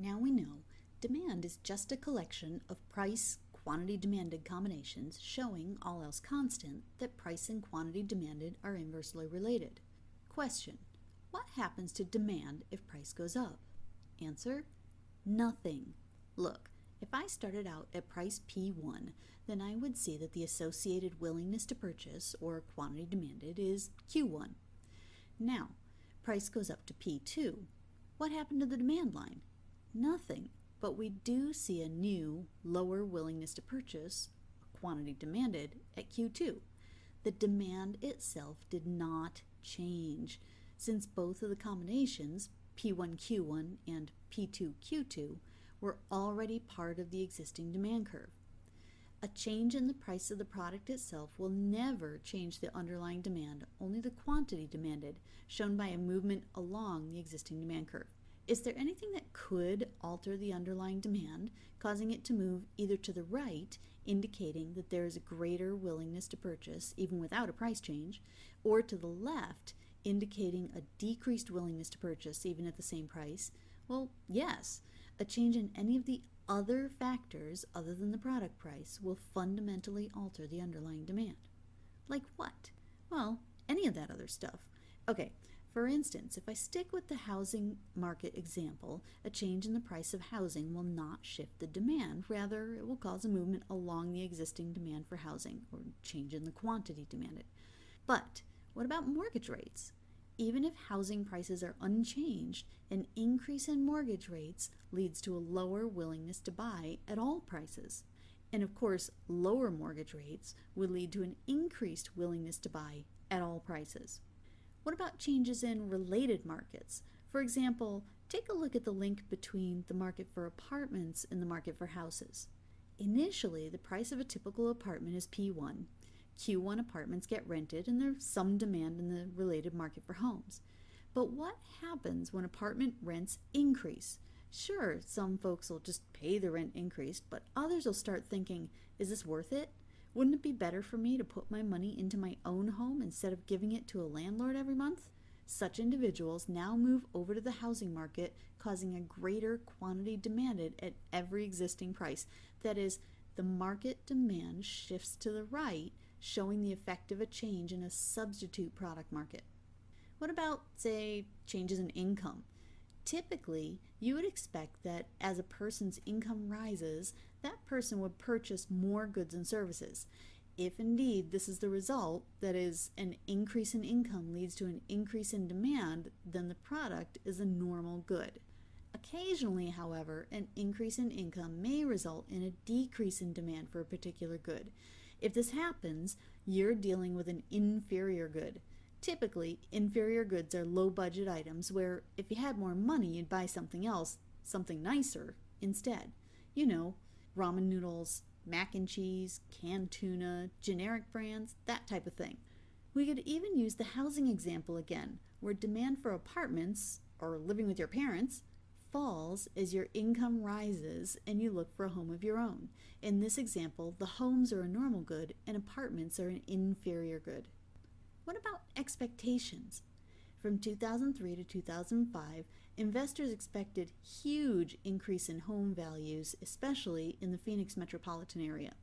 Now we know demand is just a collection of price quantity demanded combinations showing, all else constant, that price and quantity demanded are inversely related. Question: what happens to demand if price goes up? Answer: nothing. Look, if I started out at price P1, then I would see that the associated willingness to purchase, or quantity demanded, is Q1. Now, price goes up to P2. What happened to the demand line? Nothing, but we do see a new, lower willingness to purchase, quantity demanded, at Q2. The demand itself did not change, since both of the combinations, P1Q1 and P2Q2, were already part of the existing demand curve. A change in the price of the product itself will never change the underlying demand, only the quantity demanded, shown by a movement along the existing demand curve. Is there anything that could alter the underlying demand, causing it to move either to the right, indicating that there is a greater willingness to purchase even without a price change, or to the left, indicating a decreased willingness to purchase even at the same price? Well, yes. A change in any of the other factors other than the product price will fundamentally alter the underlying demand. Like what? Well, any of that other stuff. Okay, for instance, if I stick with the housing market example, a change in the price of housing will not shift the demand. Rather, it will cause a movement along the existing demand for housing, or change in the quantity demanded. But what about mortgage rates? Even if housing prices are unchanged, an increase in mortgage rates leads to a lower willingness to buy at all prices. And of course, lower mortgage rates would lead to an increased willingness to buy at all prices. What about changes in related markets? For example, take a look at the link between the market for apartments and the market for houses. Initially, the price of a typical apartment is P1. Q1 apartments get rented, and there's some demand in the related market for homes. But what happens when apartment rents increase? Sure, some folks will just pay the rent increase, but others will start thinking, is this worth it? Wouldn't it be better for me to put my money into my own home instead of giving it to a landlord every month? Such individuals now move over to the housing market, causing a greater quantity demanded at every existing price. That is, the market demand shifts to the right, showing the effect of a change in a substitute product market. What about, say, changes in income? Typically, you would expect that as a person's income rises, that person would purchase more goods and services. If indeed this is the result, that is, an increase in income leads to an increase in demand, then the product is a normal good. Occasionally, however, an increase in income may result in a decrease in demand for a particular good. If this happens, you're dealing with an inferior good. Typically, inferior goods are low-budget items where if you had more money, you'd buy something else, something nicer, instead. You know, ramen noodles, mac and cheese, canned tuna, generic brands, that type of thing. We could even use the housing example again, where demand for apartments, or living with your parents, falls as your income rises and you look for a home of your own. In this example, the homes are a normal good and apartments are an inferior good. What about expectations? From 2003 to 2005, investors expected huge increase in home values, especially in the Phoenix metropolitan area.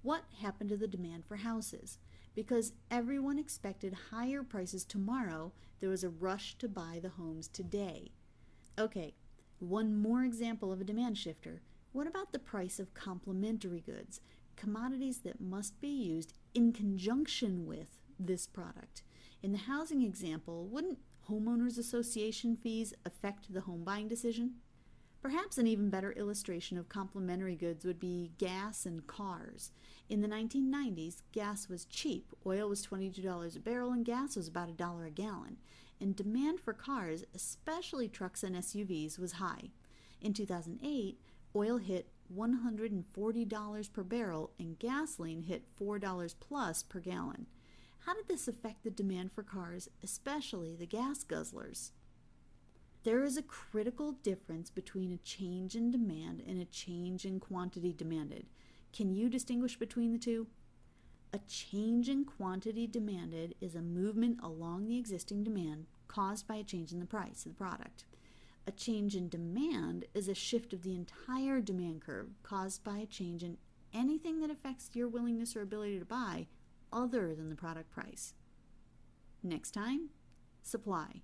What happened to the demand for houses? Because everyone expected higher prices tomorrow, there was a rush to buy the homes today. Okay, one more example of a demand shifter. What about the price of complementary goods, commodities that must be used in conjunction with this product? In the housing example, wouldn't homeowners association fees affect the home buying decision? Perhaps an even better illustration of complementary goods would be gas and cars. In the 1990s, gas was cheap. Oil was $22 a barrel and gas was about $1 a gallon. And demand for cars, especially trucks and SUVs, was high. In 2008, oil hit $140 per barrel and gasoline hit $4 plus per gallon. How did this affect the demand for cars, especially the gas guzzlers? There is a critical difference between a change in demand and a change in quantity demanded. Can you distinguish between the two? A change in quantity demanded is a movement along the existing demand caused by a change in the price of the product. A change in demand is a shift of the entire demand curve caused by a change in anything that affects your willingness or ability to buy other than the product price. Next time, supply.